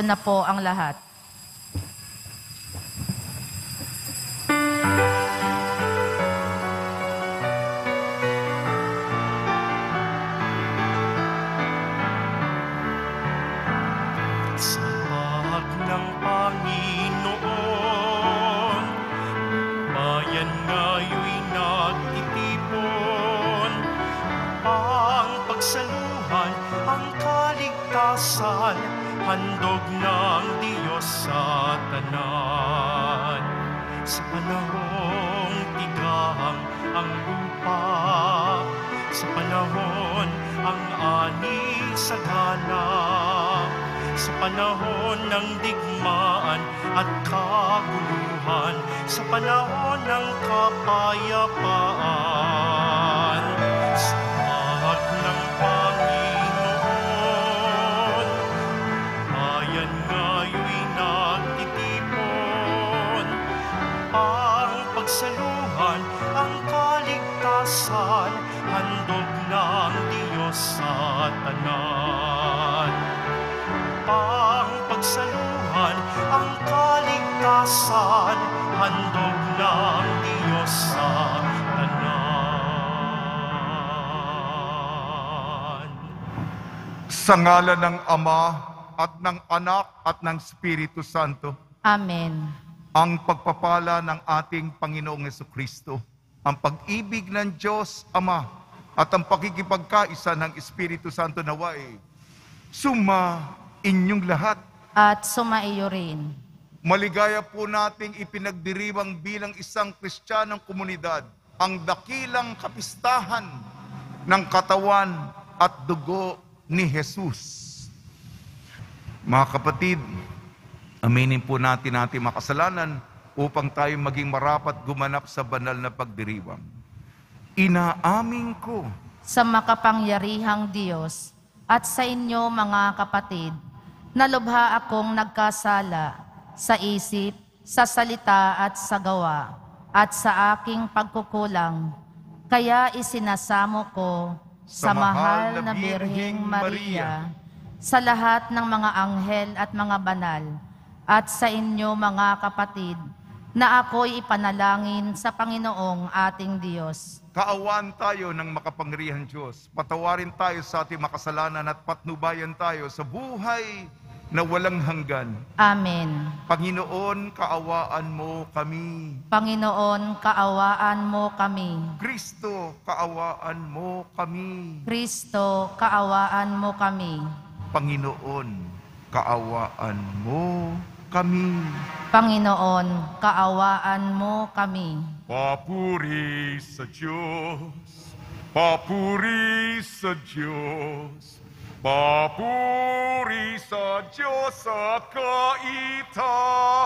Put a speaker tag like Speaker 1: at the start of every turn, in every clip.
Speaker 1: na po ang lahat.
Speaker 2: Handog ng Diyos sa tanan. Sa panahong tigang ang lupa, sa panahon ang ani sa gana, sa panahon ng digmaan at kaguluhan, sa panahon ng kapayapaan. Sa mahal ng Panginoon, bayan nga'yo'y nagtitipon. Ang pagsaluhan, ang kaligtasan, handog ng Diyos sa tanan. Ang pagsaluhan, ang kaligtasan, handog ng Diyos sa tanan.
Speaker 3: Sa ngalan ng Ama at ng Anak at ng Espiritu Santo.
Speaker 1: Amen.
Speaker 3: Ang pagpapala ng ating Panginoong Jesucristo, ang pag-ibig ng Diyos Ama at ang pakikipagkaisa ng Espiritu Santo naway suma inyong lahat.
Speaker 1: At sumaiyo rin.
Speaker 3: Maligaya po nating ipinagdiriwang bilang isang Kristiyanong komunidad ang dakilang kapistahan ng katawan at dugo ni Jesus. Mga kapatid, aminin po natin ating makasalanan upang tayo maging marapat gumanap sa banal na pagdiriwang. Inaamin ko
Speaker 1: Sa makapangyarihang Diyos at sa inyo mga kapatid, na lubha akong nagkasala sa isip, sa salita at sa gawa, at sa aking pagkukulang. Kaya isinasamo ko sa mahal na Birheng Maria, sa lahat ng mga anghel at mga banal, at sa inyo mga kapatid, na ako'y ipanalangin sa Panginoong ating Diyos.
Speaker 3: kaawaan tayo ng makapangyarihang Diyos. Patawarin tayo sa ating makasalanan at patnubayan tayo sa buhay na walang hanggan.
Speaker 1: Amen.
Speaker 3: Panginoon, kaawaan mo kami.
Speaker 1: Panginoon, kaawaan mo kami.
Speaker 3: Kristo, kaawaan mo kami.
Speaker 1: Kristo, kaawaan mo kami.
Speaker 3: Panginoon, kaawaan mo kami.
Speaker 1: Panginoon, kaawaan mo kami.
Speaker 3: Papuri sa Diyos, papuri sa Diyos, papuri sa Diyos sa kaitaasan.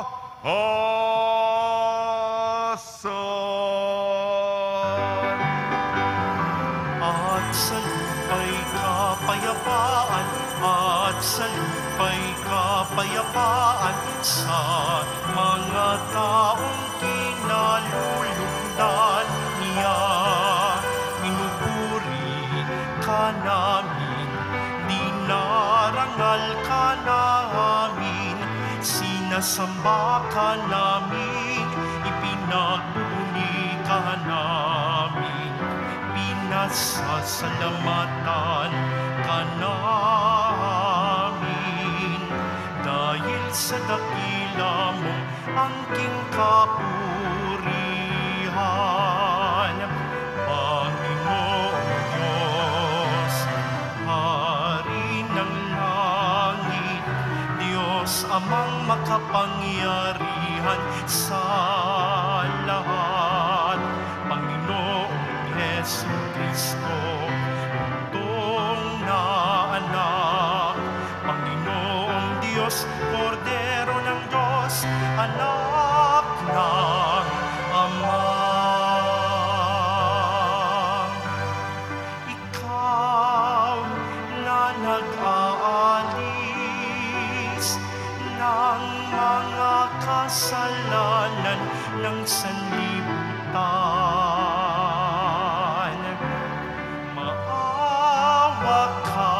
Speaker 2: At sa lupa'y kapayapaan, at sa lupa'y kapayapaan, sa mga taong kinalulugdan niya. Pinupuri ka namin, dinarangal ka namin, sinasamba ka namin, ipinagpuni ka namin, pinasasalamatan ka namin. Dahil sa dakila mong angking kapurihan, Panginoong Diyos, Hari ng langit, Diyos amang makapangyarihan sa lahat, Panginoong Jesucristo, na anak, Panginoong Diyos, Kordero ng Diyos, anak ng Ama. Ikaw na nag-aalis ng mga kasalanan ng sanlibutan, maawa ka,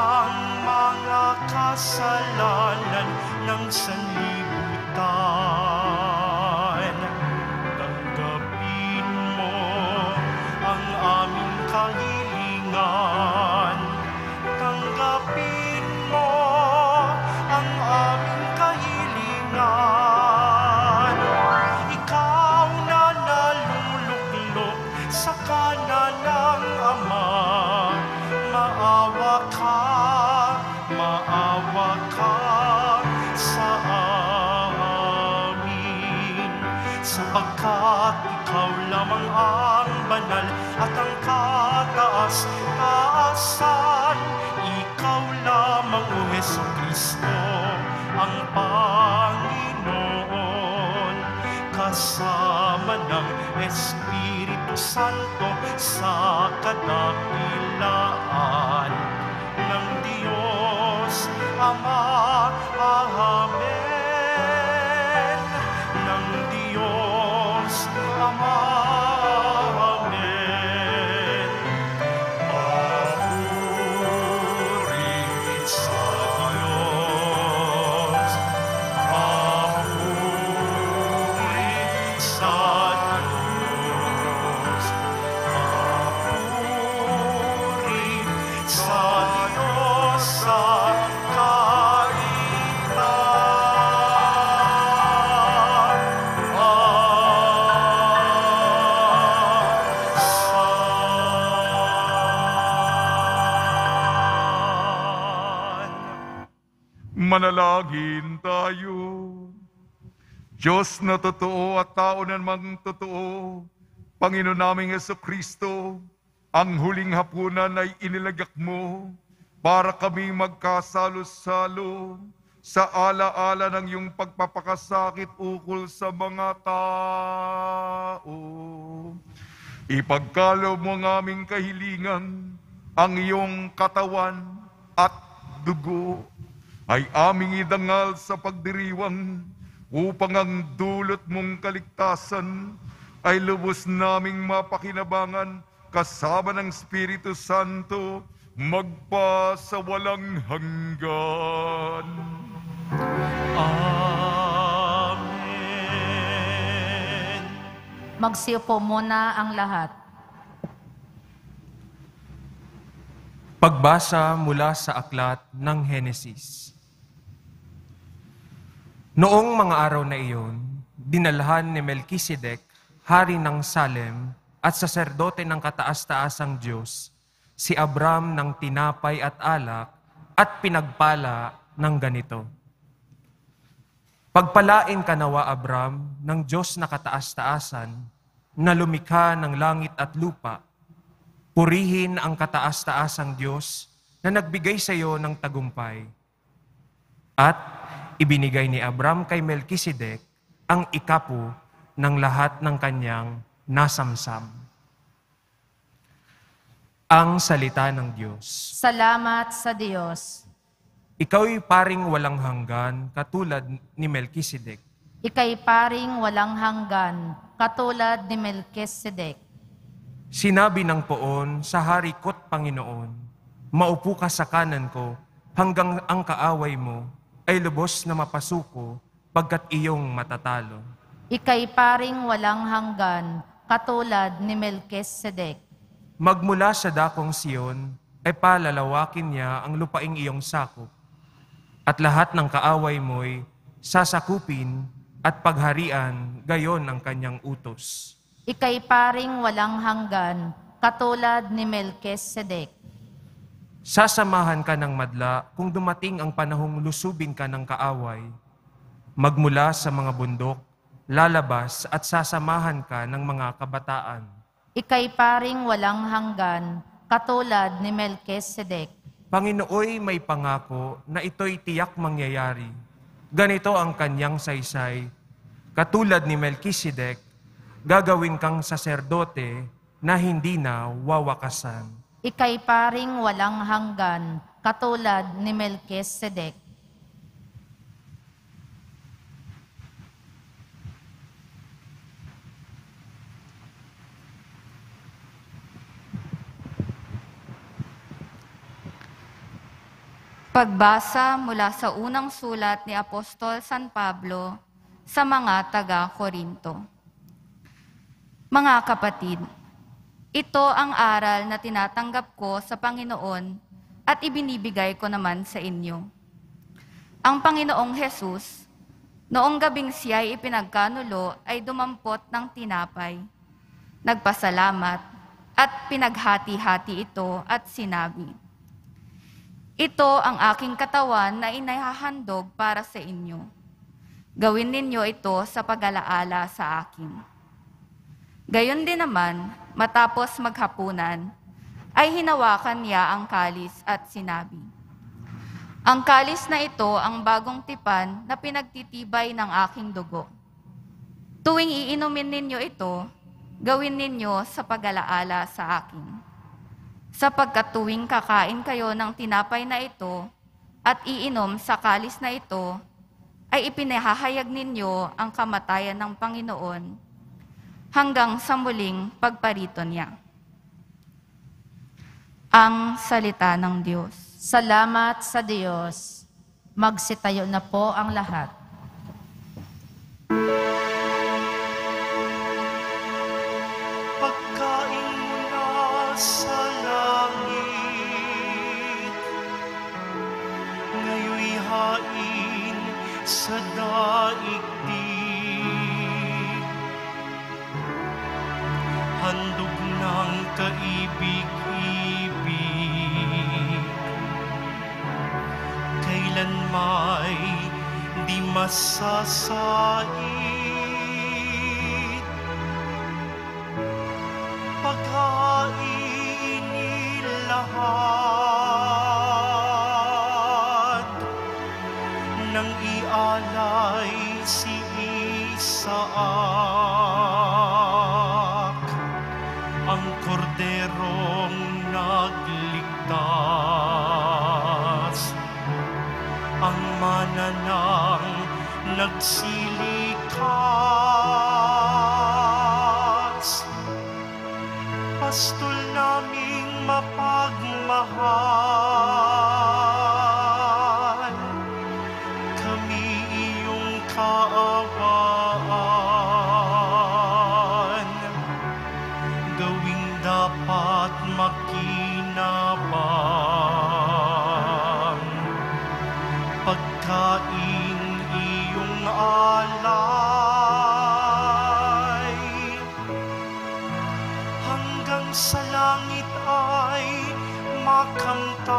Speaker 2: ng mga kasalanan ng sanlibutan. Tanggapin mo ang aming kahilingan. Tanggapin mo ang aming kahilingan. Ikaw na naluluklok sa kanan ng Ama, maawa ka sa amin, sapagkat ikaw lamang ang banal at ang kataas-taasan. Ikaw lamang, O Jesucristo, ang Panginoon, kasama ng Espiritu Santo sa kadakilaan ng Diyos Ama. Amen. Ng Diyos Ama. Amen. Papuri sa Diyos. Papuri sa Diyos. Papuri sa Diyos sa
Speaker 3: Manalangin tayo. Diyos na totoo at tao na namang totoo, Panginoon naming Jesucristo, ang huling hapunan ay inilagak mo para kaming magkasalo-salo sa ala-ala ng iyong pagpapakasakit ukol sa mga tao. Ipagkaloob mo ang aming kahilingan, ang iyong katawan at dugo ay aming idangal sa pagdiriwang upang ang dulot mong kaligtasan ay lubos naming mapakinabangan kasama ng Espiritu Santo magpa sa walang hanggan.
Speaker 2: Amen.
Speaker 1: Magsiupo muna ang lahat.
Speaker 4: Pagbasa mula sa aklat ng Henesis. Noong mga araw na iyon, dinalhan ni Melkisedek, hari ng Salem at saserdote ng kataas-taasang Diyos, si Abram ng tinapay at alak at pinagpala ng ganito. Pagpalain ka nawa, Abram, ng Diyos na kataas-taasan, na lumikha ng langit at lupa. Purihin ang kataas-taasang Diyos na nagbigay sa iyo ng tagumpay. At ibinigay ni Abram kay Melkisedek ang ikapo ng lahat ng kanyang nasamsam. Ang salita ng Diyos.
Speaker 1: Salamat sa Diyos.
Speaker 4: Ikaw'y paring walang hanggan katulad ni Melkisedek.
Speaker 1: Ika'y paring walang hanggan, katulad ni Melkisedek.
Speaker 4: Sinabi ng poon sa hari ko't Panginoon, maupo ka sa kanan ko hanggang ang kaaway mo ay lubos na mapasuko pagkat iyong matatalo.
Speaker 1: Ika'y paring walang hanggan, katulad ni Melkisedek.
Speaker 4: Magmula sa dakong Siyon ay palalawakin niya ang lupaing iyong sakop, at lahat ng kaaway mo'y sasakupin at pagharian gayon ang kanyang utos.
Speaker 1: Ika'y paring walang hanggan, katulad ni Melkisedek.
Speaker 4: Sasamahan ka ng madla kung dumating ang panahong lusubin ka ng kaaway. Magmula sa mga bundok, lalabas at sasamahan ka ng mga kabataan.
Speaker 1: Ika'y paring walang hanggan, katulad ni Melkisedek.
Speaker 4: Panginooy may pangako na ito'y tiyak mangyayari. Ganito ang kanyang saysay. Katulad ni Melkisedek, gagawin kang saserdote na hindi na wawakasan.
Speaker 1: Ika'y paring walang hanggan, katulad ni Melkisedek.
Speaker 5: Pagbasa mula sa unang sulat ni Apostol San Pablo sa mga taga-Korinto. Mga kapatid, ito ang aral na tinatanggap ko sa Panginoon at ibinibigay ko naman sa inyo. Ang Panginoong Jesus, noong gabing siya'y ipinagkanulo ay dumampot ng tinapay, nagpasalamat at pinaghati-hati ito at sinabi, "Ito ang aking katawan na inahahandog para sa inyo. Gawin ninyo ito sa pag-alaala sa akin." Gayon din naman, matapos maghapunan, ay hinawakan niya ang kalis at sinabi, "Ang kalis na ito ang bagong tipan na pinagtitibay ng aking dugo. Tuwing iinumin ninyo ito, gawin ninyo sa pag-alaala sa akin. Sapagkat tuwing kakain kayo ng tinapay na ito at iinom sa kalis na ito, ay ipinahahayag ninyo ang kamatayan ng Panginoon hanggang sa muling pagparito niya." Ang salita ng Diyos.
Speaker 1: Salamat sa Diyos. Magsitayo na po ang lahat.
Speaker 2: Pagkain mula sa langit, ngayoy hain sa daigdig. Handog ng kaibig-ibig, kailan may di masasait. Pagkainin lahat nang ialay si Isaac, ang korderong nagligtas, ang mananang nagsilikas. Pastol naming mapagmahal, kami iyong kaawaan. Gawing dapat makinabang, pagkain iyong alay. Hanggang sa langit ay makamtan,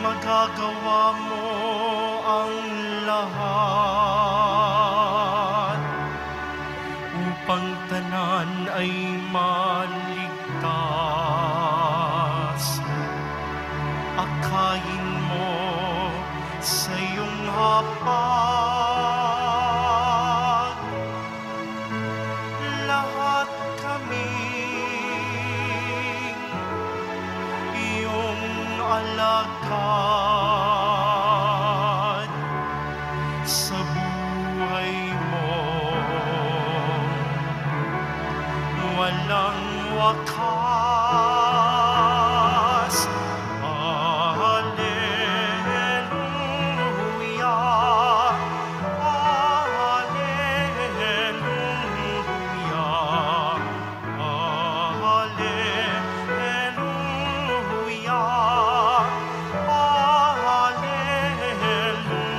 Speaker 2: magagawa mo ang lahat upang tanan ay maligtas. Akayin mo sa iyong hapag, lahat kami iyong alagad sa buhay mo, walang wakas. Hallelujah, hallelujah, hallelujah, hallelujah.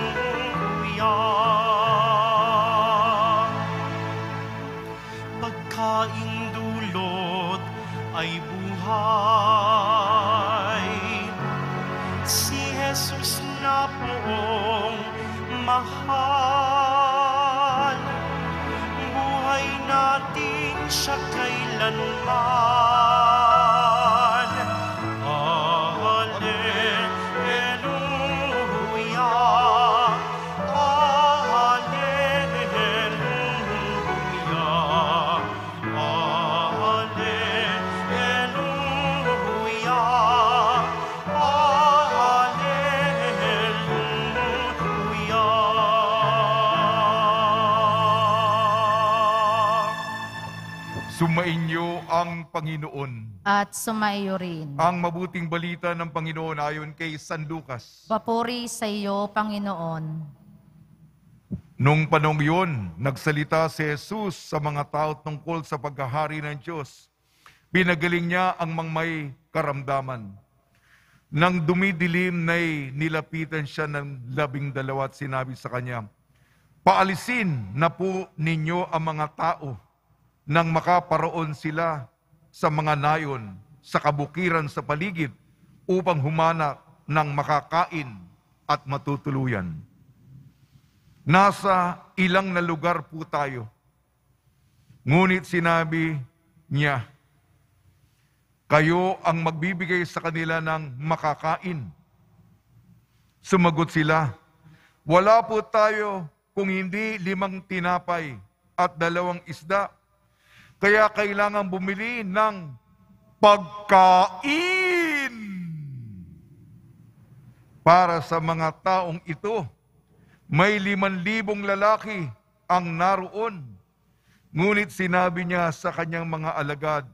Speaker 2: Pagkaing dulot ay buhay, si Jesus na poong mahal. Buhay natin siya kailanman. Hallelujah, hallelujah, hallelujah, hallelujah.
Speaker 3: Sumainyo ang Panginoon.
Speaker 1: At sumaiyo rin.
Speaker 3: Ang mabuting balita ng Panginoon ayon kay San Lucas.
Speaker 1: Papuri sa iyo, Panginoon.
Speaker 3: Nung panahong yun, nagsalita si Jesus sa mga tao tungkol sa paghahari ng Diyos. Pinagaling niya ang mga may karamdaman. Nang dumidilim na'y nilapitan siya ng 12 at sinabi sa kanya, "Paalisin na po ninyo ang mga tao nang makaparoon sila sa mga nayon sa kabukiran sa paligid upang humana ng makakain at matutuluyan." Nasa ilang na lugar po tayo. Ngunit sinabi niya, "Kayo ang magbibigay sa kanila ng makakain." Sumagot sila, "Wala po tayo kung hindi 5 tinapay at 2 isda. Kaya kailangan bumili ng pagkain para sa mga taong ito. May 5,000 lalaki ang naroon." Ngunit sinabi niya sa kanyang mga alagad,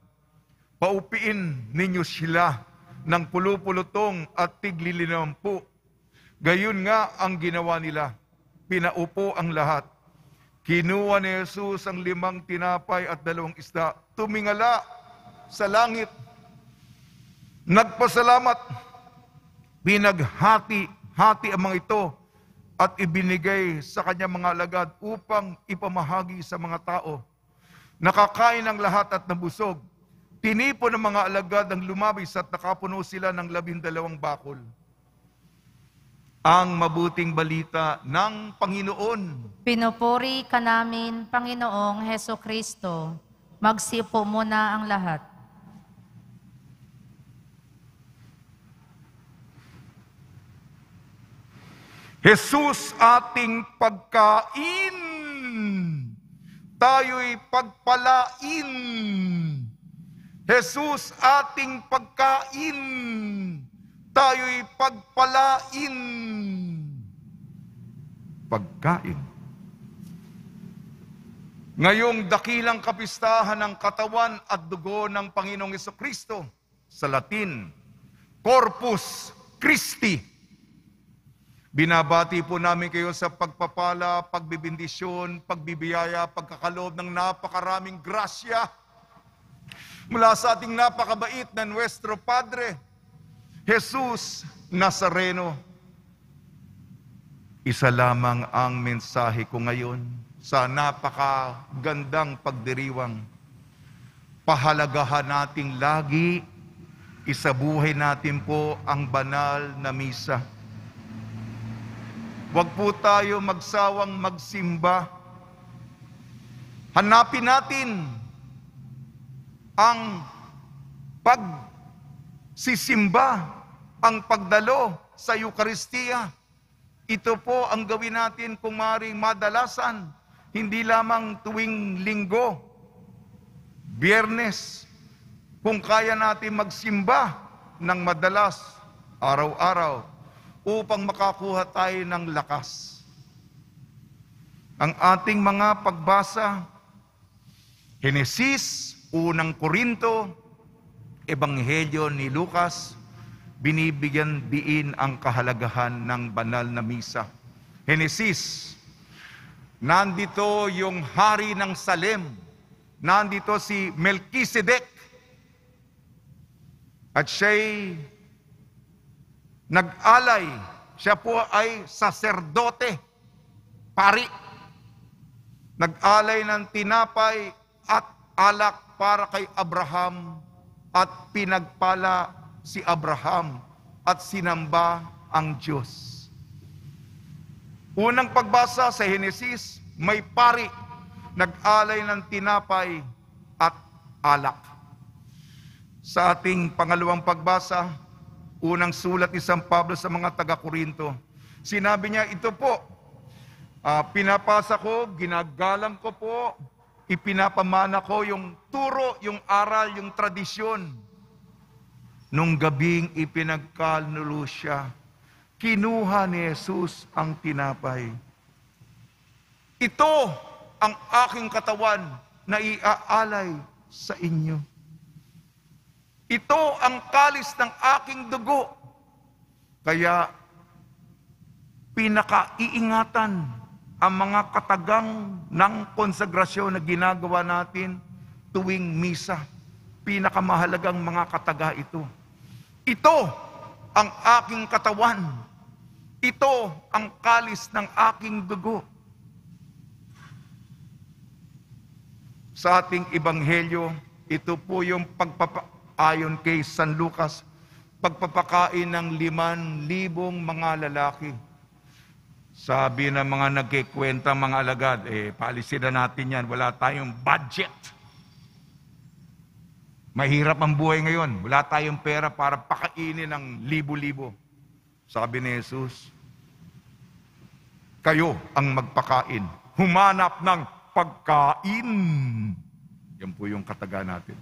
Speaker 3: "Paupiin ninyo sila ng pulupulutong at tig-50." Gayon nga ang ginawa nila. Pinaupo ang lahat. Kinuha ni Jesus ang 5 tinapay at 2 isda. Tumingala sa langit. Nagpasalamat. Pinaghati-hati ang mga ito at ibinigay sa kanyang mga alagad upang ipamahagi sa mga tao. Nakakain ang lahat at nabusog. Tinipon ng mga alagad ang lumabis at nakapuno sila ng 12 bakol. Ang mabuting balita ng Panginoon.
Speaker 1: Pinupuri ka namin, Panginoong Heso Kristo. Magsipo muna ang lahat.
Speaker 3: Jesus ating pagkain. Tayo'y pagpalain. Jesus ating pagkain. Tayo'y pagpalain. Pagkain. Ngayong dakilang kapistahan ng katawan at dugo ng Panginoong Jesucristo, sa Latin, Corpus Christi. Binabati po namin kayo sa pagpapala, pagbibindisyon, pagbibiyaya, pagkakaloob ng napakaraming grasya mula sa ating napakabait na Nuestro Padre, Jesus Nazareno. Isa lamang ang mensahe ko ngayon sa napakagandang pagdiriwang. Pahalagahan nating lagi, isabuhay natin po ang banal na misa. Huwag po tayo magsawang magsimba. Hanapin natin ang pagsisimba, ang pagdalo sa Eukaristiya. Ito po ang gawin natin kung maaaring madalasan, hindi lamang tuwing linggo, Biyernes, kung kaya natin magsimba ng madalas, araw-araw, upang makakuha tayo ng lakas. Ang ating mga pagbasa, Henesis, 1 Korinto, Ebanghelyo ni Lucas, binibigyan diin ang kahalagahan ng banal na misa. Henesis, nandito yung hari ng Salem, nandito si Melchizedek, at siya'y nag-alay. Siya po ay saserdote, pari. Nag-alay ng tinapay at alak para kay Abraham at pinagpala si Abraham at sinamba ang Diyos. Unang pagbasa sa Henesis, may pari nag-alay ng tinapay at alak. Sa ating pangalawang pagbasa, unang sulat ni San Pablo sa mga taga-Korinto, sinabi niya, ito po, pinapasa ko, ginagalang ko po, ipinapamana ko yung turo, yung aral, yung tradisyon. Nung gabing ipinagkanulo siya, kinuha ni Jesus ang tinapay. Ito ang aking katawan na iaalay sa inyo. Ito ang kalis ng aking dugo. Kaya pinakaiingatan ang mga katagang ng konsagrasyon na ginagawa natin tuwing misa. Pinakamahalagang mga kataga ito. Ito ang aking katawan. Ito ang kalis ng aking dugo. Sa ating ebanghelyo, ito po yung ayon kay San Lucas, pagpapakain ng 5,000 mga lalaki. Sabi ng mga nagkikwenta mga alagad, paalisin na natin yan, wala tayong budget. Mahirap ang buhay ngayon, wala tayong pera para pakainin ng libo-libo. Sabi ni Jesus, kayo ang magpakain. Humanap ng pagkain. Yan po yung kataga natin.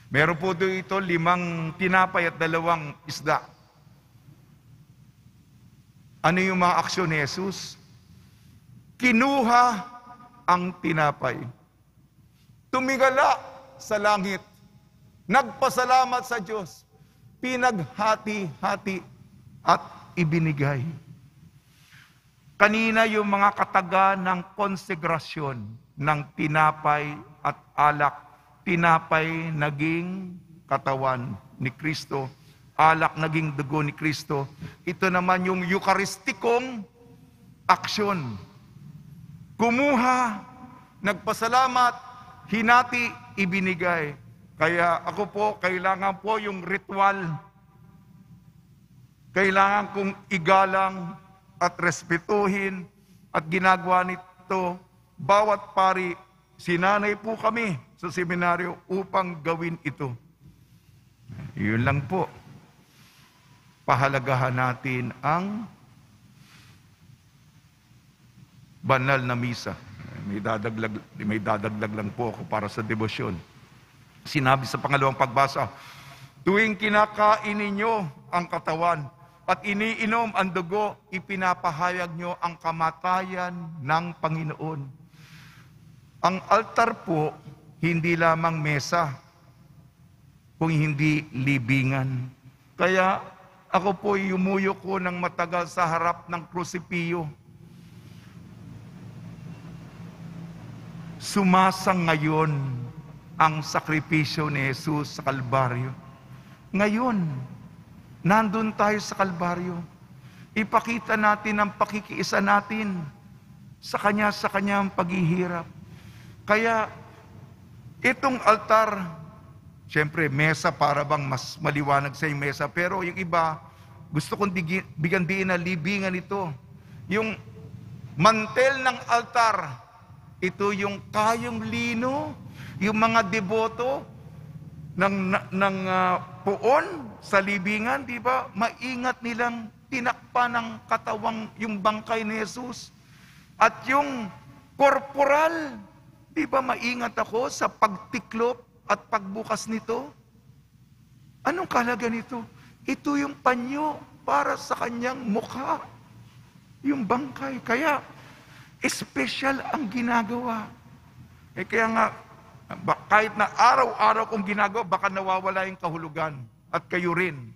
Speaker 3: Meron po dito 5 tinapay at 2 isda. Ano yung mga aksyon ni Jesus? Kinuha ang tinapay. Tumingala sa langit. Nagpasalamat sa Diyos. Pinaghati-hati at ibinigay. Kanina yung mga kataga ng konsegrasyon ng tinapay at alak. Tinapay naging katawan ni Kristo. Alak naging dugo ni Kristo. Ito naman yung eucharistikong aksyon. Kumuha, nagpasalamat, hinati, ibinigay. Kaya ako po, kailangan po yung ritual. Kailangan kong igalang at respetuhin at ginagawa nito bawat pari. Sinanay po kami sa seminaryo upang gawin ito. Yun lang po. Pahalagahan natin ang banal na misa. May dadaglag lang po ako para sa debosyon. Sinabi sa pangalawang pagbasa, tuwing kinakain ninyo ang katawan at iniinom ang dugo, ipinapahayag nyo ang kamatayan ng Panginoon. Ang altar po, hindi lamang mesa, kung hindi libingan. Kaya ako po yumuyo ko ng matagal sa harap ng krusipiyo. Sumasang ngayon ang sakripisyo ni Jesus sa Kalbaryo. Ngayon, nandun tayo sa Kalbaryo. Ipakita natin ang pakikiisa natin sa kanyang paghihirap. Kaya, itong altar, siyempre, mesa para bang mas maliwanag sa yung mesa. Pero yung iba, gusto kong bigyan din na libingan ito. Yung mantel ng altar, ito yung kayong lino, yung mga deboto ng puon sa libingan, di ba? Maingat nilang tinakpan ng katawang yung bangkay ni Jesus. At yung korporal, di ba maingat ako sa pagtiklop at pagbukas nito? Anong kahalaga nito? Ito yung panyo para sa kanyang mukha. Yung bangkay. Kaya, espesyal ang ginagawa. Kaya nga, kahit na araw-araw kong ginagawa, baka nawawala yung kahulugan. At kayo rin.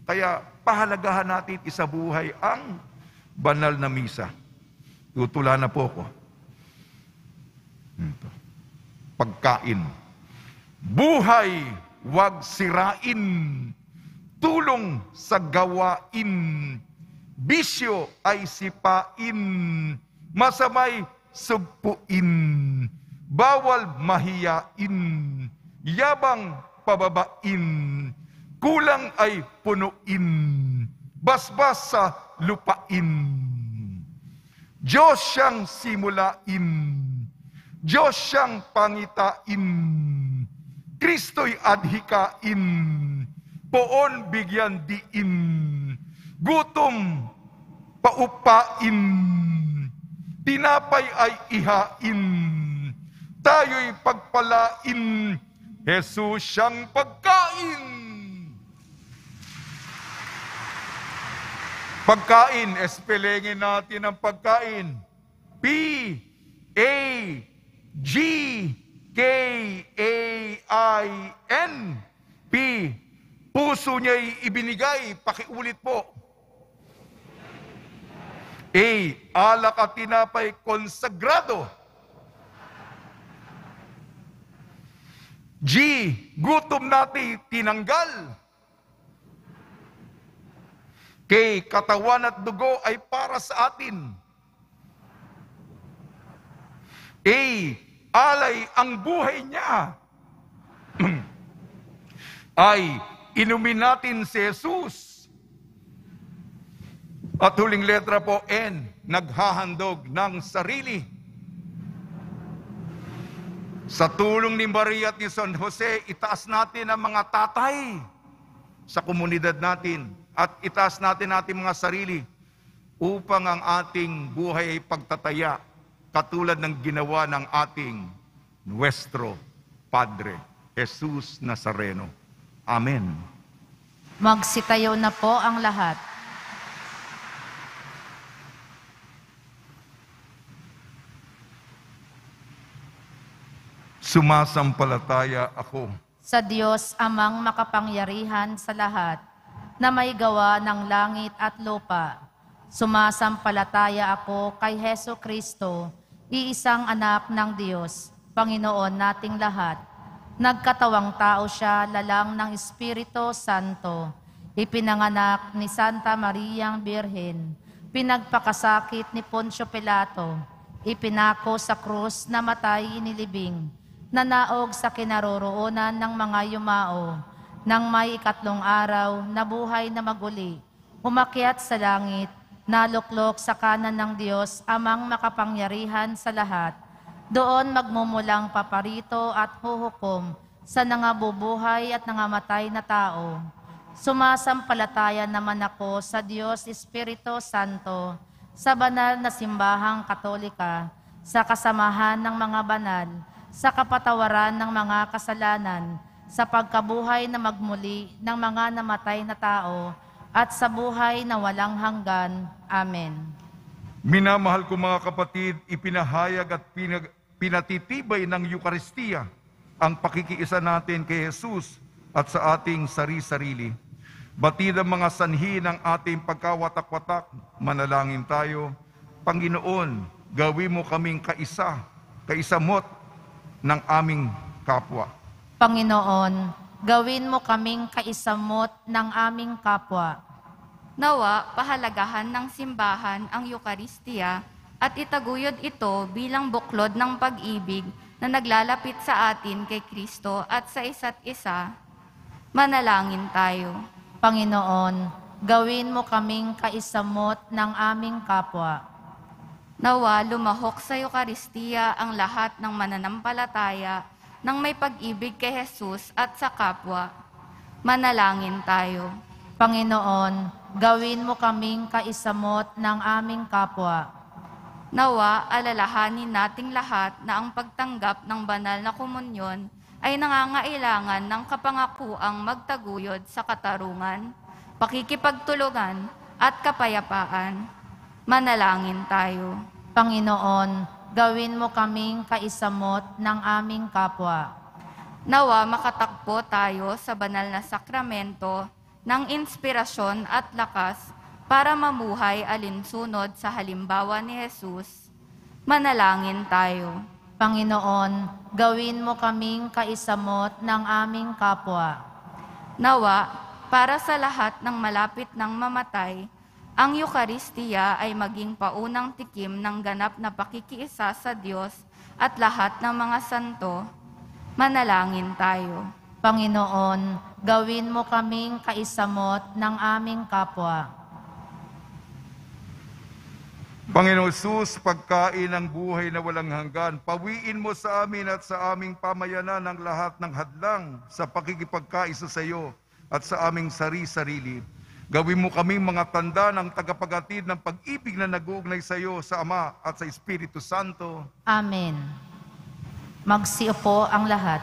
Speaker 3: Kaya, pahalagahan natin isabuhay ang banal na misa. Tutula na po ko. Pagkain. Buhay, wag sirain. Tulong sa gawain. Bisyo ay sipain. Masamay sugpuin. Bawal mahiyain. Yabang pababain. Kulang ay punuin. Basbas sa lupain. Diyos siyang simulain. Diyos siyang pangitain. Kristo'y adhikain. Poon bigyan diin. Gutom paupain. Tinapay ay ihain. Tayo'y pagpalain. Jesus siyang pagkain. Pagkain, espelengin natin ang pagkain. P-A-G K-A-I-N. P. Puso niya'y ibinigay. Pakiulit po. A. Alak at tinapay konsagrado. G. Gutom natin tinanggal. K. Katawan at dugo ay para sa atin. A. Alay ang buhay niya. Ay, inumin natin si Jesus. At huling letra po, N. Naghahandog ng sarili. Sa tulong ni Maria at ni San Jose, itaas natin ang mga tatay sa komunidad natin at itaas natin ating mga sarili upang ang ating buhay ay pagtataya katulad ng ginawa ng ating Nuestro Padre, Jesus Nazareno. Amen.
Speaker 1: Magsitayo na po ang lahat.
Speaker 3: Sumasampalataya ako
Speaker 1: Sa Diyos amang makapangyarihan sa lahat, na may gawa ng langit at lupa. Sumasampalataya ako kay Hesu Kristo, iisang anak ng Diyos, Panginoon nating lahat. Nagkatawang tao siya, lalang ng Espiritu Santo. Ipinanganak ni Santa Mariang Birhen. Pinagpakasakit ni Poncio Pilato. Ipinako sa krus, namatay, inilibing. Nanaog sa kinaroroonan ng mga yumao. Nang may ikatlong araw, nabuhay na maguli. Umakyat sa langit, naluklok sa kanan ng Diyos, amang makapangyarihan sa lahat. Doon magmumulang paparito at huhukom sa nangabubuhay at nangamatay na tao. Sumasampalataya naman ako sa Diyos Espiritu Santo, sa banal na simbahang katolika, sa kasamahan ng mga banal, sa kapatawaran ng mga kasalanan, sa pagkabuhay na magmuli ng mga namatay na tao, at sa buhay na walang hanggan. Amen.
Speaker 3: Minamahal ko mga kapatid, ipinahayag at pinatitibay ng Eucharistia ang pakikiisa natin kay Jesus at sa ating sari-sarili. Batid ang mga sanhi ng ating pagkawatak-watak, manalangin tayo. Panginoon, gawin mo kaming kaisamot ng aming kapwa.
Speaker 1: Panginoon, gawin mo kaming kaisamot ng aming kapwa.
Speaker 5: Nawa, pahalagahan ng simbahan ang Eucharistia at itaguyod ito bilang buklod ng pag-ibig na naglalapit sa atin kay Kristo at sa isa't isa. Manalangin tayo.
Speaker 1: Panginoon, gawin mo kaming kaisamot ng aming kapwa.
Speaker 5: Nawa, lumahok sa Eucharistia ang lahat ng mananampalataya ng may pag-ibig kay Jesus at sa kapwa. Manalangin tayo.
Speaker 1: Panginoon, gawin mo kaming kaisamot ng aming kapwa.
Speaker 5: Nawa, alalahanin nating lahat na ang pagtanggap ng banal na komunyon ay nangangailangan ng kapangakuang magtaguyod sa katarungan, pakikipagtulungan at kapayapaan. Manalangin tayo.
Speaker 1: Panginoon, gawin mo kaming kaisamot ng aming kapwa.
Speaker 5: Nawa makatakbo tayo sa banal na sakramento ng inspirasyon at lakas para mamuhay alinsunod sa halimbawa ni Jesus. Manalangin tayo.
Speaker 1: Panginoon, gawin mo kaming kaisamot ng aming kapwa.
Speaker 5: Nawa, para sa lahat ng malapit ng mamatay, ang Eucharistia ay maging paunang tikim ng ganap na pakikiisa sa Diyos at lahat ng mga santo. Manalangin tayo.
Speaker 1: Panginoon, gawin mo kaming kaisamot ng aming kapwa.
Speaker 3: Panginoon Jesus, pagkain ng buhay na walang hanggan, pawiin mo sa amin at sa aming pamayanan ang lahat ng hadlang sa pakikipagkaisa sa iyo at sa aming sari-sarili. Gawin mo kaming mga tanda ng tagapaghatid ng pag-ibig na nag-uugnay sa iyo, sa Ama at sa Espiritu Santo.
Speaker 1: Amen. Magsiupo ang lahat.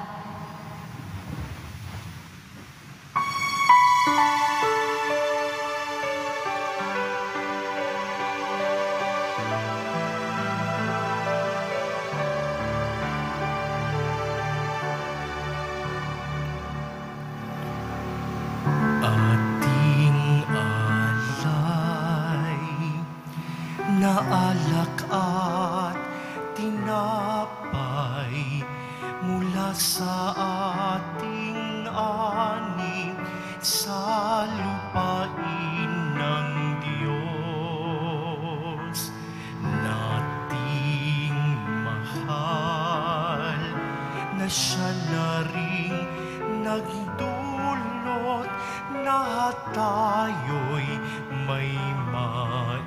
Speaker 2: tayo'y may maihain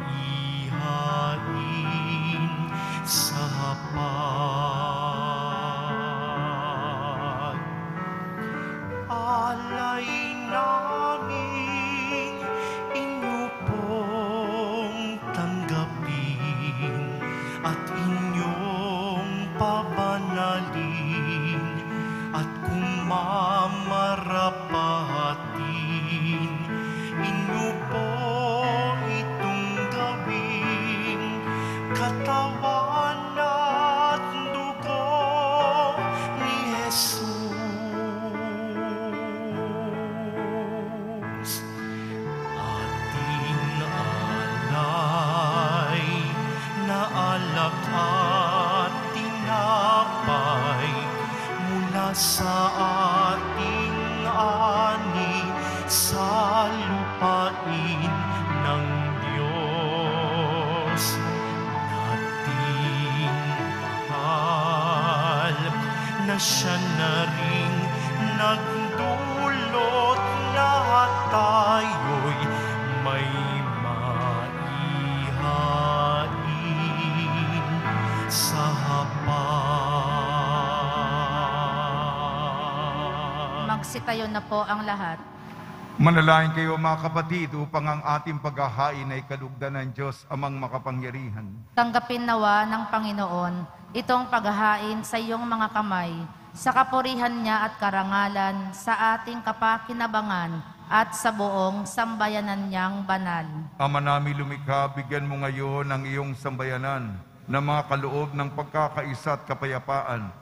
Speaker 2: sa hapag. Alay namin inyo pong tanggapin at inyong pabanalin, at kung mamarapatin, inyo po itong gawin, katawan at dugo ni Jesus. Ating alay na alak at tinapay mula sa ating ani sa lupain ng Diyos nating mahal, na siya na rin nagdulot na tayo'y may maihain sa hapag.
Speaker 1: Magsitayo na po ang lahat.
Speaker 3: Manalangin kayo mga kapatid upang ang ating paghahain ay kalugdan ng Diyos amang makapangyarihan.
Speaker 1: Tanggapin nawa ng Panginoon itong paghahain sa iyong mga kamay, sa kapurihan niya at karangalan, sa ating kapakinabangan at sa buong sambayanan niyang banal.
Speaker 3: Ama namin lumikha, bigyan mo ngayon ang iyong sambayanan ng mga kaloob ng pagkakaisa at kapayapaan,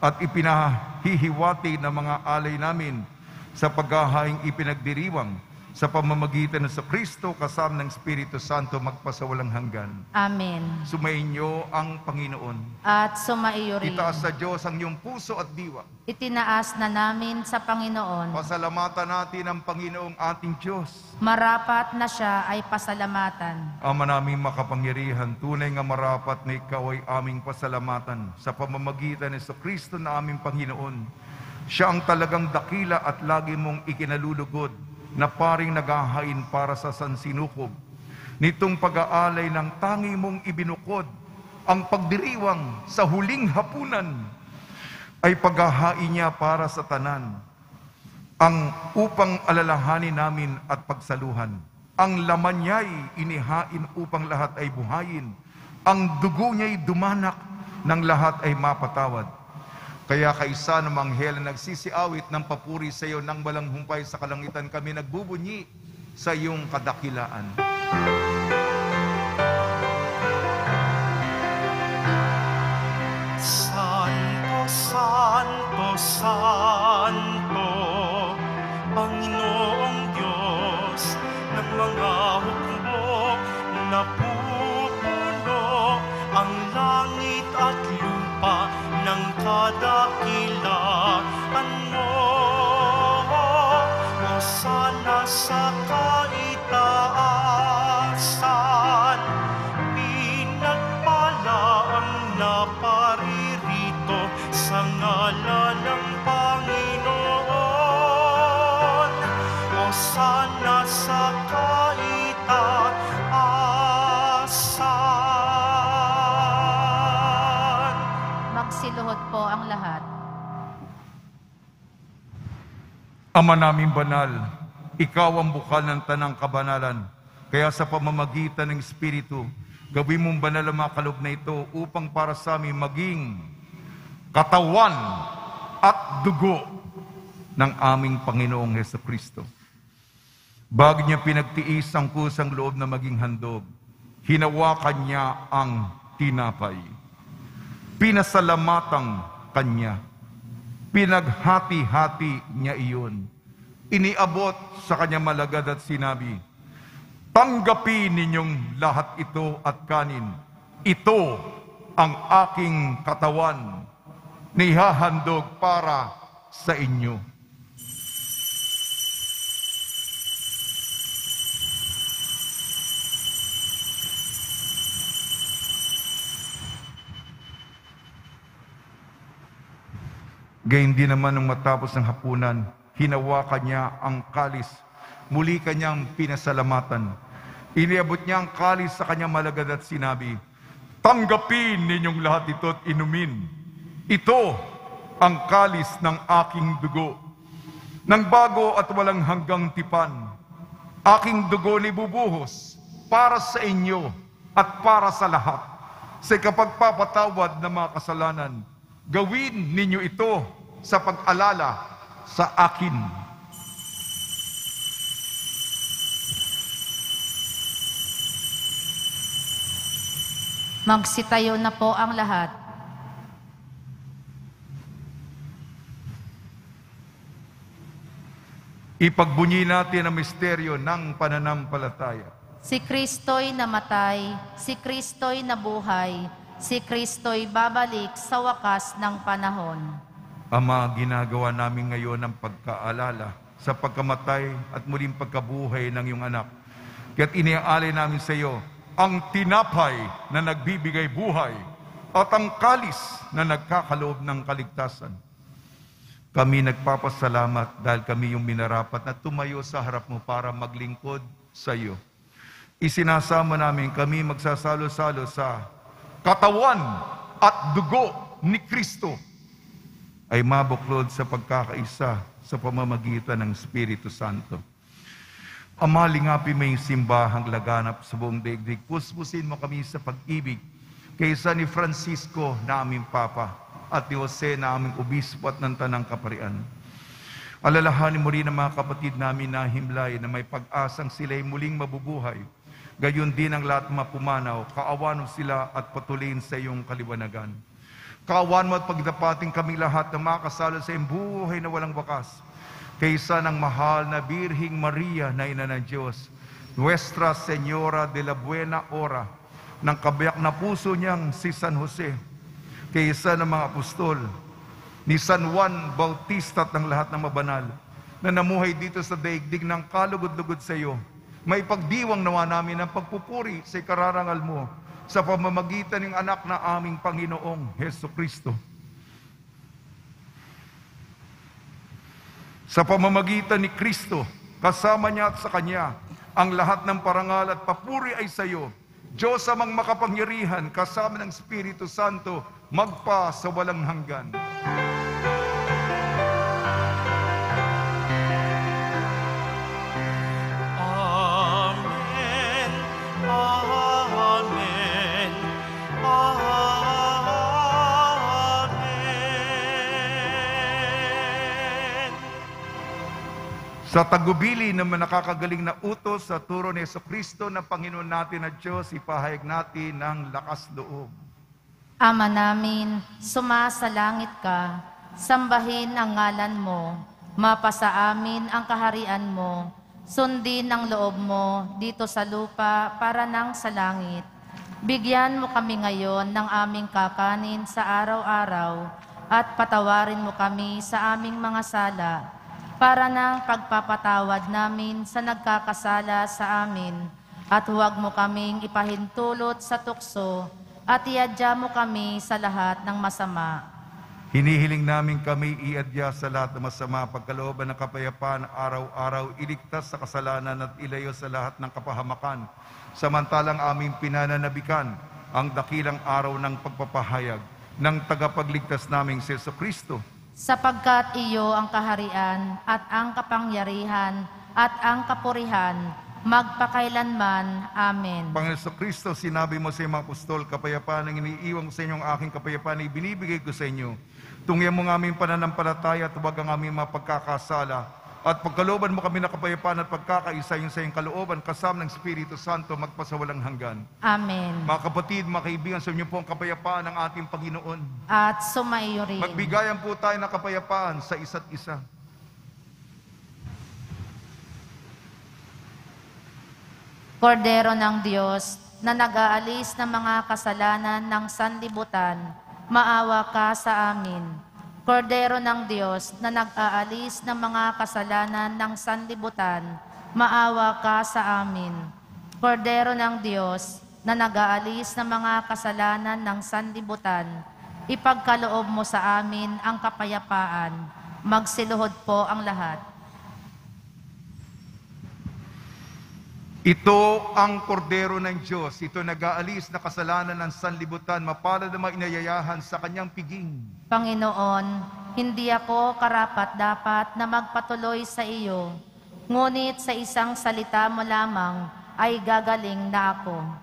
Speaker 3: at ipinahihiwati ng mga alay namin sa paghahaing ipinagdiriwang sa pamamagitan ng Kristo kasama ng Espiritu Santo magpasawalang hanggan.
Speaker 1: Amen.
Speaker 3: Sumainyo ang Panginoon.
Speaker 1: At sumaiyo rin.
Speaker 3: Itaas sa Diyos ang iyong puso at diwa.
Speaker 1: Itinaas na namin sa Panginoon.
Speaker 3: Pasalamatan natin ang Panginoong ating Diyos.
Speaker 1: Marapat na siya ay pasalamatan.
Speaker 3: Ama naming makapangyarihan, tunay nga marapat na ikaw ay aming pasalamatan sa pamamagitan ni Kristo na aming Panginoon. Siya ang talagang dakila at lagi mong ikinalulugod na paring naghahain para sa sansinukob. Nitong pag-aalay ng tangi mong ibinukod, ang pagdiriwang sa huling hapunan ay paghahain niya para sa tanan, ang upang alalahanin namin at pagsaluhan. Ang laman niya'y inihain upang lahat ay buhayin. Ang dugo niya'y dumanak ng lahat ay mapatawad. Kaya kaisa ng manghel na nagsisiawit ng papuri sa iyo nang walang humpay sa kalangitan, kami nagbubunyi sa iyong kadakilaan.
Speaker 2: Santo, Santo, Santo, Panginoong Diyos ng mga hukbo, napupuno ang langit at lupa ng kadakilaan mo. Hosana sa kaitaasan, pinagpala ang naparirito sa ngalan ng Panginoon. Hosana sa kaitaasan.
Speaker 1: Magsiluhod po ang lahat.
Speaker 3: Ama naming banal, ikaw ang bukal ng tanang kabanalan. Kaya sa pamamagitan ng Espiritu, gawin mong banal ang mga kaloob na ito upang para sa amin maging katawan at dugo ng aming Panginoong Hesukristo. Bago niya pinagtiis ang kusang loob na maging handog, hinawakan niya ang tinapay. Pinasalamatan kanya. Pinaghati-hati niya iyon. Iniabot sa kanya malagad at sinabi, tanggapin ninyong lahat ito at kanin. Ito ang aking katawan, nihahandog para sa inyo. Gayun din naman nung matapos ng hapunan, hinawakan niya ang kalis muli kanyang pinasalamatan. Iniabot niya ang kalis sa kanyang malagad at sinabi, "Tanggapin ninyong lahat ito at inumin. Ito ang kalis ng aking dugo, ng bago at walang hanggang tipan. Aking dugo ni bubuhos para sa inyo at para sa lahat. Sa kapagpapatawad ng mga kasalanan, gawin ninyo ito sa pag-alala sa akin."
Speaker 1: Magsitayo na po ang lahat.
Speaker 3: Ipagbunyi natin ang misteryo ng pananampalataya.
Speaker 1: Si Kristo'y namatay, si Kristo'y nabuhay, si Kristo'y babalik sa wakas ng panahon.
Speaker 3: Ama, ginagawa namin ngayon ang pagkaalala sa pagkamatay at muling pagkabuhay ng iyong anak. Kaya't iniaalay namin sa iyo ang tinapay na nagbibigay buhay at ang kalis na nagkakaloob ng kaligtasan. Kami nagpapasalamat dahil kami yung minarapat na tumayo sa harap mo para maglingkod sa iyo. Isinasama namin kami magsasalo-salo sa katawan at dugo ni Kristo ay mabuklod sa pagkakaisa sa pamamagitan ng Espiritu Santo. Ama, lingapin mo yung simbahang laganap sa buong daigdig. Puspusin mo kami sa pag-ibig kaysa ni Francisco na aming Papa at ni Jose na aming Obispo at ng Tanang Kaparian. Alalahanin mo rin ang mga kapatid namin na himlay na may pag-asang sila'y muling mabubuhay. Gayon din ang lahat mapumanaw, kaawan mo sila at patuloyin sa iyong kaliwanagan. Kaawan mo at pagdapating kaming lahat na makasalo sa iyong buhay na walang wakas. Kaysa ng mahal na Birhing Maria na Ina ng Diyos, Nuestra Señora de la Buena Hora, ng kabiyak na puso niyang si San Jose, kaysa ng mga apostol, ni San Juan Bautista at ng lahat ng mabanal, na namuhay dito sa daigdig ng kalugod-lugod sa iyo, may pagdiwang nawa namin ang pagpupuri sa ikararangal mo sa pamamagitan ng anak na aming Panginoong Heso Kristo. Sa pamamagitan ni Kristo, kasama niya at sa Kanya, ang lahat ng parangal at papuri ay sa iyo, Diyos amang makapangyarihan, kasama ng Espiritu Santo, magpa sa walang hanggan.
Speaker 2: Amen. Amen. Amen.
Speaker 3: Sa tagubili ng nakakagaling na utos sa turo ni Jesucristo na Panginoon natin at Diyos, ipahayag natin ng lakas loob.
Speaker 1: Ama namin, sumasalangit ka, sambahin ang ngalan mo, mapasa amin ang kaharian mo, sundin ang loob mo dito sa lupa para nang sa langit. Bigyan mo kami ngayon ng aming kakanin sa araw-araw at patawarin mo kami sa aming mga sala para ng pagpapatawad namin sa nagkakasala sa amin, at huwag mo kaming ipahintulot sa tukso, at iadya mo kami sa lahat ng masama.
Speaker 3: Hinihiling namin kami iadya sa lahat ng masama, pagkalooban ng kapayapaan araw-araw, iligtas sa kasalanan at ilayo sa lahat ng kapahamakan, samantalang aming pinananabikan ang dakilang araw ng pagpapahayag ng tagapagligtas naming si Jesucristo.
Speaker 1: Sapagkat iyo ang kaharian at ang kapangyarihan at ang kapurihan, magpakailanman. Amen.
Speaker 3: Panginoon Jesucristo, sinabi mo sa mga apostol, kapayapaan ang iniiwan ko sa inyo, ang aking kapayapaan ay binibigay ko sa inyo. Tungyan mo ng aming pananampalataya at huwag ang aming mga pagkakasala. At pagkalooban mo kami na kapayapaan at pagkakaisa yung sa iyong kalooban, kasama ng Espiritu Santo, magpasawalang hanggan.
Speaker 1: Amen.
Speaker 3: Mga kapatid, mga kaibigan, sa inyo po ang kapayapaan ng ating Panginoon.
Speaker 1: At sumaiyo rin.
Speaker 3: Magbigayan po tayo ng kapayapaan sa isa't isa.
Speaker 1: Kordero ng Diyos, na nag-aalis ng mga kasalanan ng sanlibutan, maawa ka sa amin. Kordero ng Diyos, na nag-aalis ng mga kasalanan ng sanlibutan, maawa ka sa amin. Kordero ng Diyos, na nag-aalis ng mga kasalanan ng sanlibutan, ipagkaloob mo sa amin ang kapayapaan. Magsiluhod po ang lahat.
Speaker 3: Ito ang kordero ng Diyos. Ito nag-aalis na kasalanan ng sanlibutan. Mapalad ang mga inayayahan sa kanyang piging.
Speaker 1: Panginoon, hindi ako karapat-dapat na magpatuloy sa iyo, ngunit sa isang salita mo lamang ay gagaling na ako.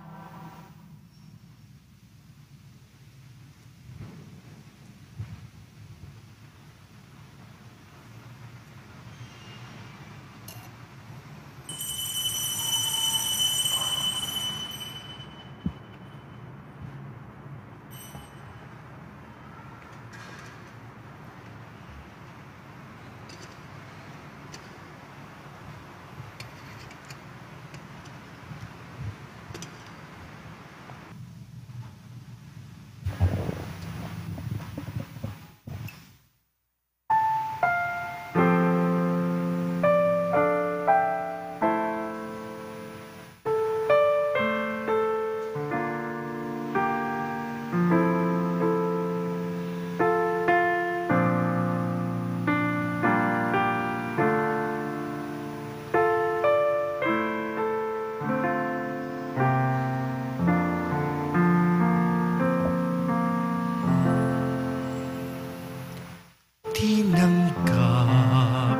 Speaker 2: Tinanggap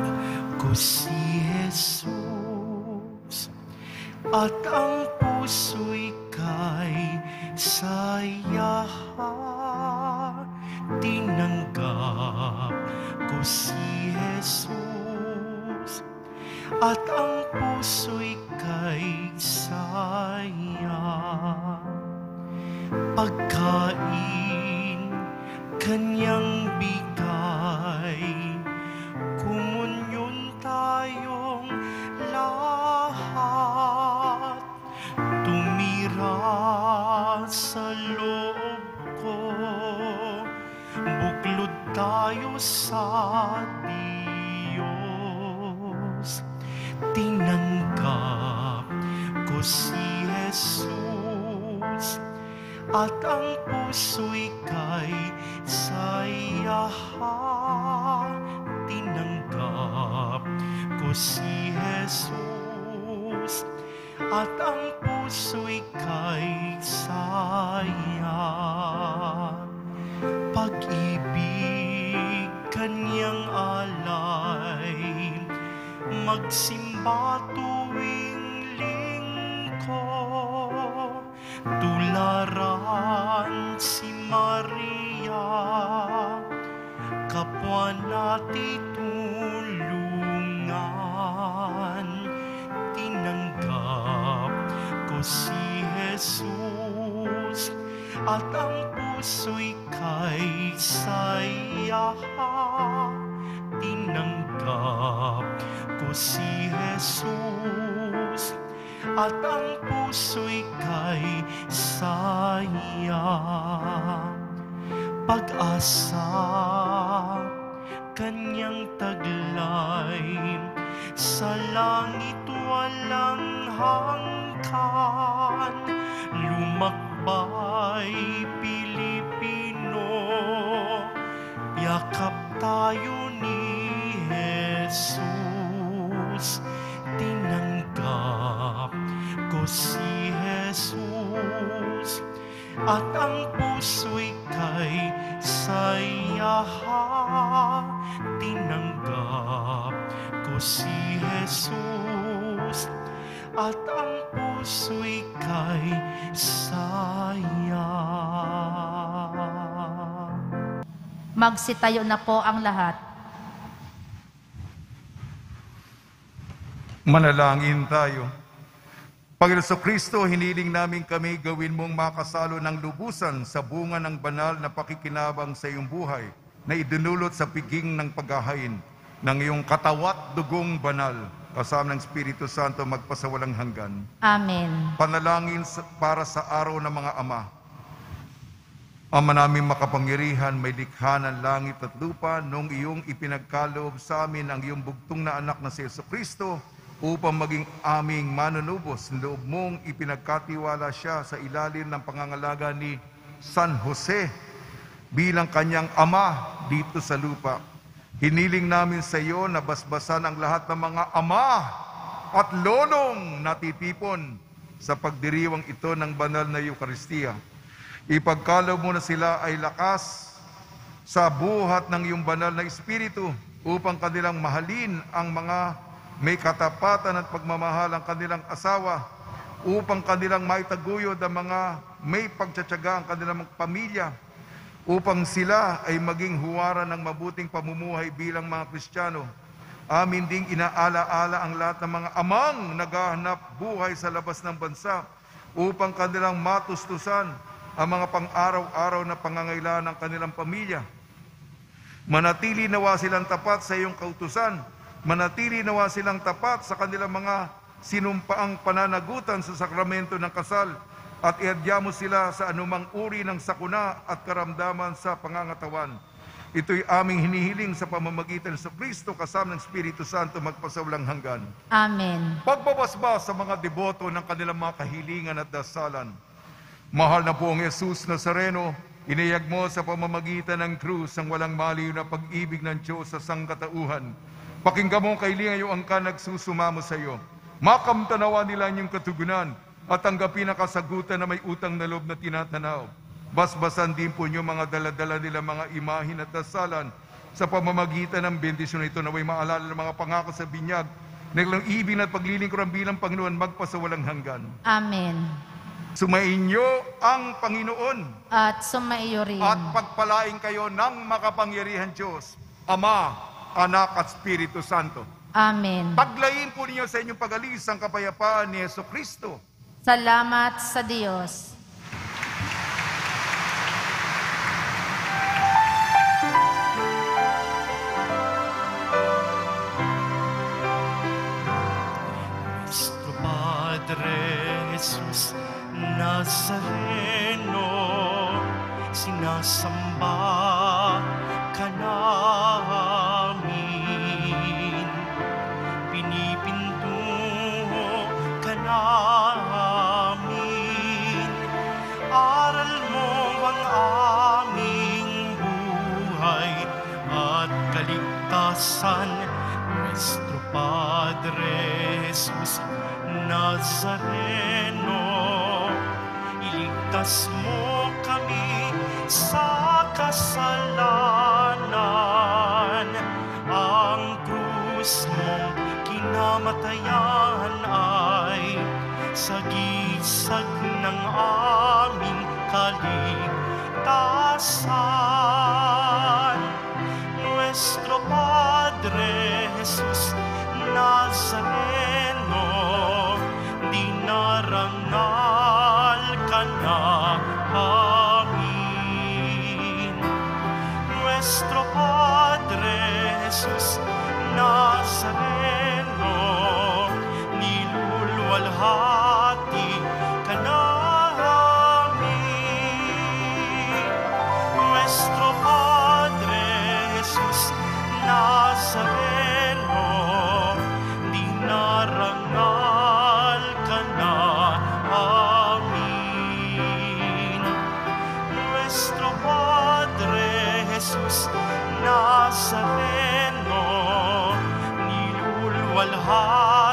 Speaker 2: ko si Jesus at ang puso'y kay saya. Tinanggap ko si Jesus at ang puso'y kay saya. Pagkain kanyang bigay, kumunyon tayong lahat. Tumira sa loob ko, buklod tayo sa Diyos. Tinanggap ko si Jesus at ang puso'y kay saya. Tinanggap ko si Jesus at ang puso'y kay saya. Pag-ibig kanyang alay, magsimba tuwing linggo. Tularan si Maria, kapwa natin tulungan. Tinanggap ko si Jesus at ang puso'y kay saya. Tinanggap ko si Jesus at ang puso'y kay saya. Pag-asa kanyang taglay, sa langit walang hanggan. Lumakbay Pilipino, yakap tayo ni Jesus. Tinanggap ko si Jesus at ang puso'y kay saya. Tinanggap ko si Jesus at ang puso'y kay saya.
Speaker 1: Magsitayo na po ang lahat.
Speaker 3: Manalangin tayo. Panginoon Kristo, hiniling namin kami gawin mong makasalo ng lubusan sa bunga ng banal na pakikinabang sa iyong buhay na idinulot sa piging ng paghahain ng iyong katawat dugong banal kasama ng Espiritu Santo magpasawalang hanggan.
Speaker 1: Amen.
Speaker 3: Panalangin para sa araw ng mga ama. Ama naming makapangyarihan, may likha ng langit at lupa, nung iyong ipinagkaloob sa amin ang iyong bugtong na anak na si Jesucristo, upang maging aming manunubos, loob mong ipinagkatiwala siya sa ilalim ng pangangalaga ni San Jose bilang kanyang ama dito sa lupa. Hiniling namin sa iyo na basbasan ang lahat ng mga ama at lolong natitipon sa pagdiriwang ito ng banal na Eucharistia. Ipagkaloob mo na sila ay lakas sa buhat ng iyong banal na Espiritu upang kanilang mahalin ang mga may katapatan at pagmamahal ang kanilang asawa, upang kanilang maitaguyod ang mga may pagtsatsaga ang kanilang pamilya, upang sila ay maging huwaran ng mabuting pamumuhay bilang mga Kristiyano. Amin ding inaala-ala ang lahat ng mga amang naghahanap buhay sa labas ng bansa upang kanilang matustusan ang mga pang-araw-araw na pangangailangan ng kanilang pamilya. Manatili nawa silang tapat sa iyong kautusan. Manatili nawa silang tapat sa kanilang mga sinumpaang pananagutan sa sakramento ng kasal at iadya mo sila sa anumang uri ng sakuna at karamdaman sa pangangatawan. Ito'y aming hinihiling sa pamamagitan sa Kristo kasama ng Espiritu Santo magpasawalang hanggan.
Speaker 1: Amen.
Speaker 3: Pagbabasbas sa mga deboto ng kanilang mga kahilingan at dasalan. Mahal na poong Jesus Nazareno, inayag mo sa pamamagitan ng krus ang walang maliw na pag-ibig ng Diyos sa sangkatauhan. Pakinggan mo ang kahilingan iyong angkan nagsusumamo sa iyo. Makamtanawa nila inyong katugunan at tanggapin ang kasagutan na may utang na loob na tinatanaw. Basbasan din po niyo mga daladala nila mga imahin at dasalan sa pamamagitan ng bendisyon ito na may maalala ng mga pangako sa binyag na ilang ibig at paglilingkuran bilang Panginoon magpasawalang hanggan.
Speaker 1: Amen.
Speaker 3: Sumainyo ang Panginoon
Speaker 1: At sumaiyo rin.
Speaker 3: at pagpalain kayo ng makapangyarihan Diyos, Ama, Anak at Espiritu Santo.
Speaker 1: Amen.
Speaker 3: Paglayin po ninyo sa inyong pag-alis ang kapayapaan ni Jesucristo.
Speaker 1: Salamat sa Diyos.
Speaker 2: Nuestro Padre Jesus Nazareno, sinasamba ka namin, pinipinto ka namin, aral mo ang aming buhay at kaligtasan. Nuestro Padre Jesus Nazareno, iligtas mo kami sa kasalanan. Ang krus mong kinamatayan ay sagisag ng aming kaligtasan. Nuestro Padre Jesus Nazareno, dinarangal ka namin. Nuestro Padre Jesus Nazareno, niluluwalhati ka namin. Nuestro Padre Jesus Nazareno, dinarangal ka namin. Nuestro Padre Jesus Nazareno, niluluwalhati